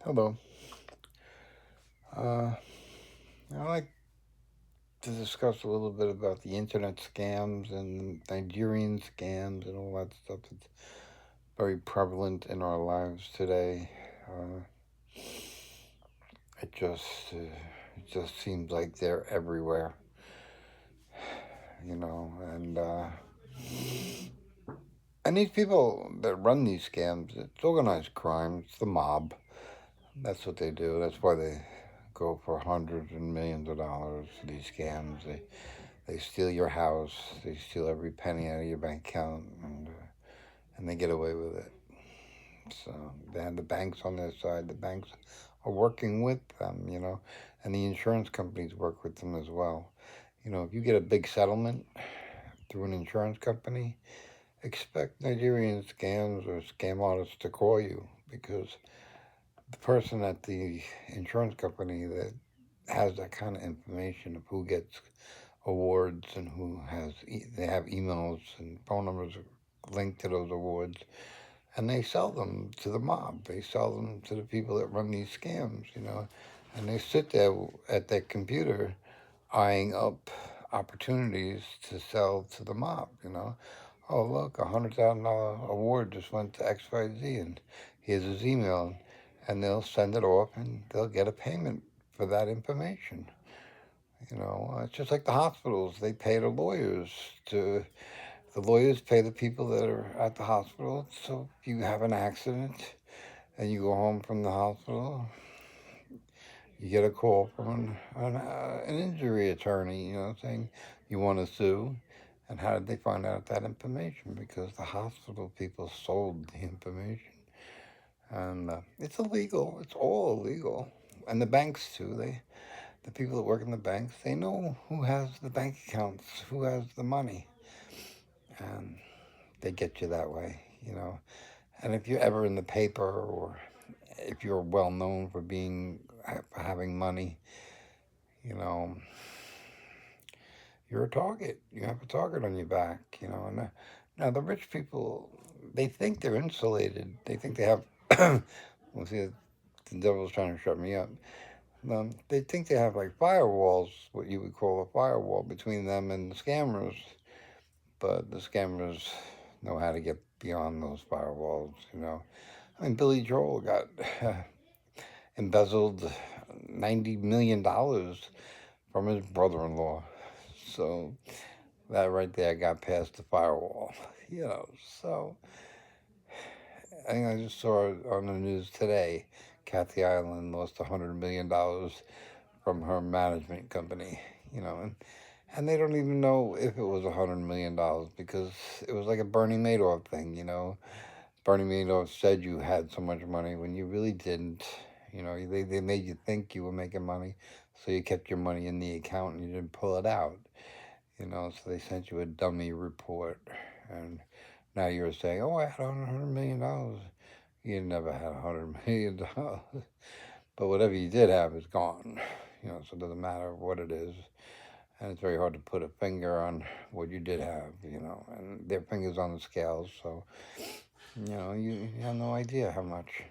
Hello. Uh, I'd like to discuss a little bit about the internet scams and Nigerian scams and all that stuff that's very prevalent in our lives today. Uh, it just seems like they're everywhere, and these people that run these scams, it's organized crime. It's the mob. That's what they do. That's why they go for hundreds and millions of dollars. These scams. They steal your house. They steal every penny out of your bank account, and they get away with it. So they have the banks on their side. The banks are working with them, and the insurance companies work with them as well. If you get a big settlement through an insurance company, expect Nigerian scams or scam artists to call you, because the person at the insurance company that has that kind of information of who gets awards and they have emails and phone numbers linked to those awards, and they sell them to the mob. They sell them to the people that run these scams, and they sit there at their computer eyeing up opportunities to sell to the mob. Oh, look, $100,000 award just went to XYZ, and here's his email, and they'll send it off, and they'll get a payment for that information. It's just like the hospitals. They pay the lawyers pay the people that are at the hospital. So if you have an accident and you go home from the hospital, you get a call from an injury attorney, saying you want to sue. And how did they find out that information? Because the hospital people sold the information. And it's illegal. It's all illegal. And the banks, too. The people that work in the banks, they know who has the bank accounts, who has the money, and they get you that way. And if you're ever in the paper, or if you're well known for for having money, you know, you're a target. You have a target on your back. And now the rich people, they think they're insulated. They think they have. Well, see, the devil's trying to shut me up. They think they have like firewalls, what you would call a firewall, between them and the scammers. But the scammers know how to get beyond those firewalls. I mean, Billy Joel got embezzled $90 million from his brother-in-law. So that right there got past the firewall. So I think I just saw it on the news today. Kathy Ireland lost $100 million from her management company. And they don't even know if it was $100 million, because it was like a Bernie Madoff thing. Bernie Madoff said you had so much money when you really didn't. They made you think you were making money, so you kept your money in the account and you didn't pull it out. So they sent you a dummy report, and now you're saying, "Oh, I had $100 million." You never had $100 million, but whatever you did have is gone. So it doesn't matter what it is, and it's very hard to put a finger on what you did have. And their fingers on the scales, so you have no idea how much.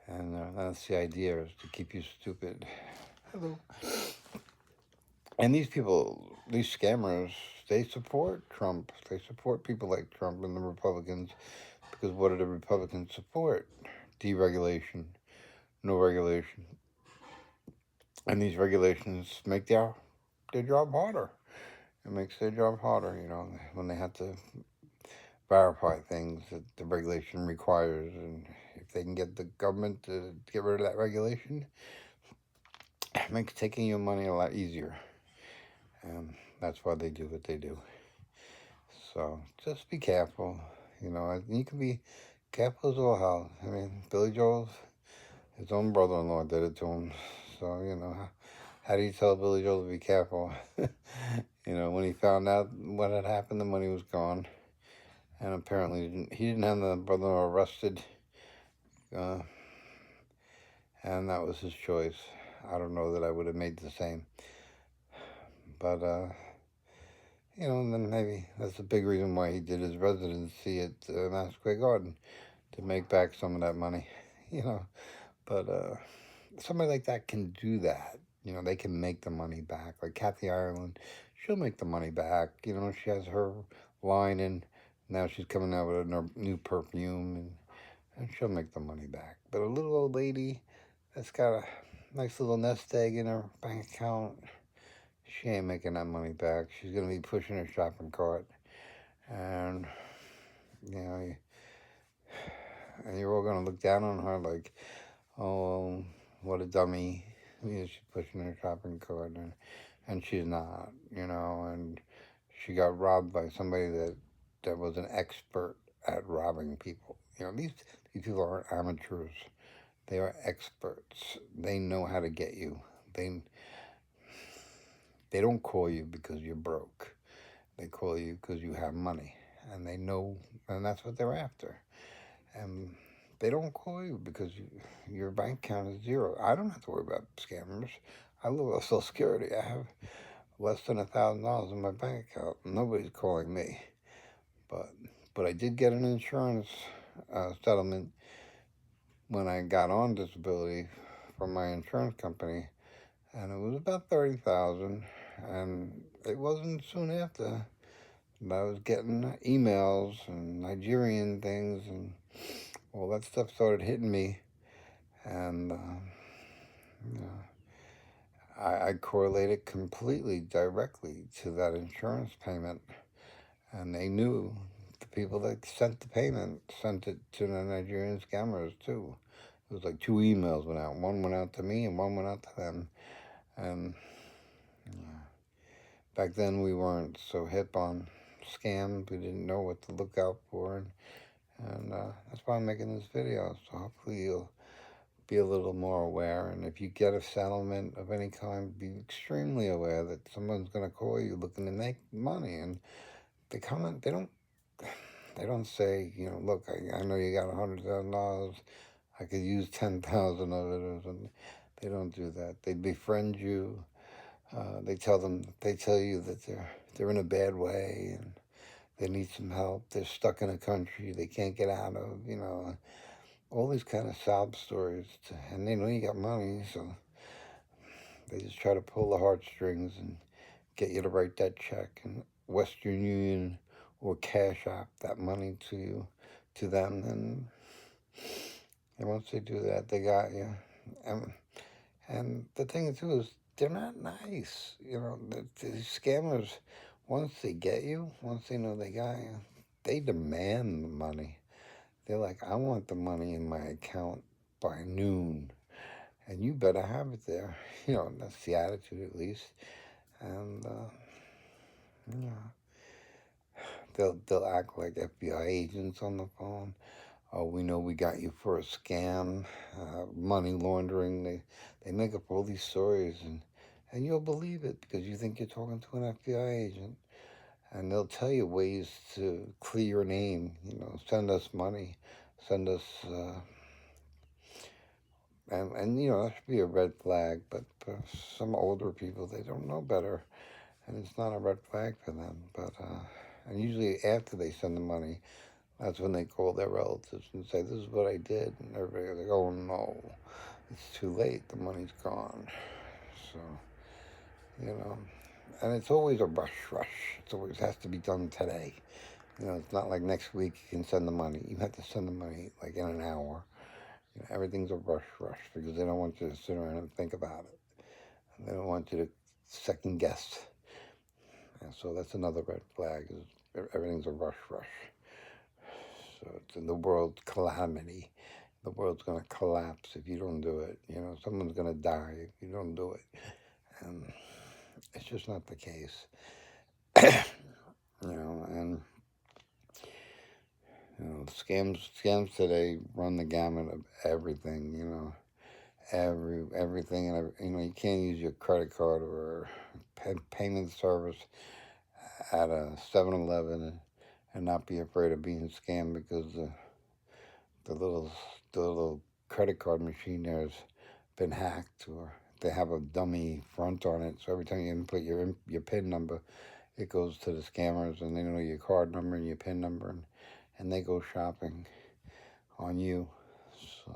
And that's the idea, is to keep you stupid. Hello. And these people, these scammers, they support Trump. They support people like Trump and the Republicans, because what do the Republicans support? Deregulation, no regulation. And these regulations make their job harder. It makes their job harder, when they have to verify things that the regulation requires. And if they can get the government to get rid of that regulation, it makes taking your money a lot easier. And that's why they do what they do. So just be careful. You can be careful as all hell. I mean, Billy Joel's, his own brother-in-law did it to him. So, how do you tell Billy Joel to be careful? When he found out what had happened, the money was gone. And apparently he didn't have the brother-in-law arrested. Uh, and that was his choice. I don't know that I would have made the same. But, and then maybe that's a big reason why he did his residency at Madison Square Garden, to make back some of that money. But somebody like that can do that. They can make the money back. Like Kathy Ireland, she'll make the money back. She has her line, and now she's coming out with a new perfume, and she'll make the money back. But a little old lady that's got a nice little nest egg in her bank account, she ain't making that money back. She's going to be pushing her shopping cart, and, you know, and you're all going to look down on her like, oh, what a dummy. She's pushing her shopping cart, and she's not, and she got robbed by somebody that was an expert at robbing people. These people aren't amateurs. They are experts. They know how to get you. They they don't call you because you're broke. They call you because you have money, and they know, and that's what they're after. And they don't call you because your bank account is zero. I don't have to worry about scammers. I live with Social Security. I have less than $1,000 in my bank account. Nobody's calling me. But I did get an insurance settlement when I got on disability from my insurance company, and it was about 30,000. And it wasn't soon after that I was getting emails and Nigerian things, and all that stuff started hitting me, and you know, I correlated completely directly to that insurance payment, and they knew the people that sent the payment sent it to the Nigerian scammers too. It was like 2 emails went out. One went out to me and one went out to them. And back then we weren't so hip on scams. We didn't know what to look out for, and that's why I'm making this video. So hopefully you'll be a little more aware. And if you get a settlement of any kind, be extremely aware that someone's going to call you looking to make money. And they don't say, look, I know you got $100,000. I could use 10,000 of it or something. They don't do that. They befriend you. They tell you that they're in a bad way and they need some help. They're stuck in a country they can't get out of. All these kind of sob stories. And they know you got money, so they just try to pull the heartstrings and get you to write that check. And Western Union or Cash App that money to them, and once they do that, they got you. And the thing too is, they're not nice. The scammers, once they get you, once they know they got you, they demand the money. They're like, I want the money in my account by noon, and you better have it there. That's the attitude, at least. And you they'll act like FBI agents on the phone. Oh, we know we got you for a scam, money laundering. They make up all these stories, and you'll believe it because you think you're talking to an FBI agent. And they'll tell you ways to clear your name. Send us money, send us, and that should be a red flag. But for some older people, they don't know better, and it's not a red flag for them. But and usually after they send the money, that's when they call their relatives and say, this is what I did. And everybody's like, oh no, it's too late. The money's gone. So, and it's always a rush. It always has to be done today. It's not like next week you can send the money. You have to send the money like in an hour. Everything's a rush because they don't want you to sit around and think about it. And they don't want you to second guess. And so that's another red flag is everything's a rush. So it's in the world's calamity. The world's going to collapse if you don't do it. Someone's going to die if you don't do it. And it's just not the case. And scams today run the gamut of everything. Everything, and you can't use your credit card or payment service at a 7-Eleven and not be afraid of being scammed because the little credit card machine there has been hacked, or they have a dummy front on it. So every time you input your PIN number, it goes to the scammers, and they know your card number and your PIN number, and they go shopping on you. So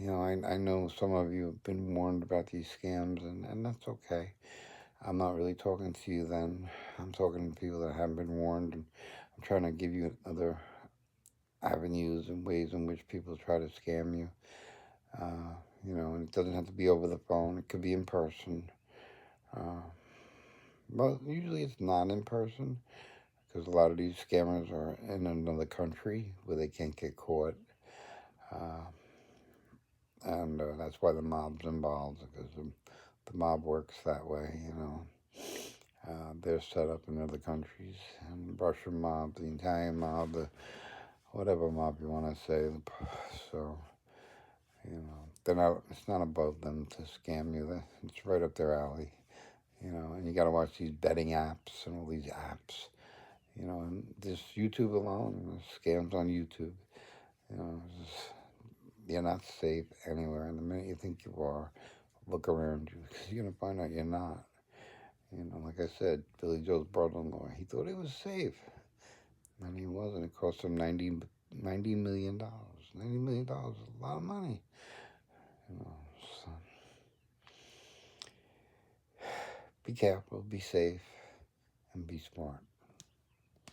I know some of you have been warned about these scams, and that's okay. I'm not really talking to you then. I'm talking to people that haven't been warned, and I'm trying to give you other avenues and ways in which people try to scam you. And it doesn't have to be over the phone. It could be in person. Uh, but usually it's not in person because a lot of these scammers are in another country where they can't get caught. Uh, and that's why the mob's involved because the mob works that way. They're set up in other countries, and the Russian mob, the Italian mob, the whatever mob you want to say. So, they're not. It's not above them to scam you. It's right up their alley. And you got to watch these betting apps and all these apps. And this YouTube alone, scams on YouTube. Just, you're not safe anywhere. And the minute you think you are, look around you because you're gonna find out you're not. Like I said, Billy Joe's brother-in-law, he thought he was safe, and he wasn't. It cost him $90 million. $90 million is a lot of money. So be careful, be safe, and be smart.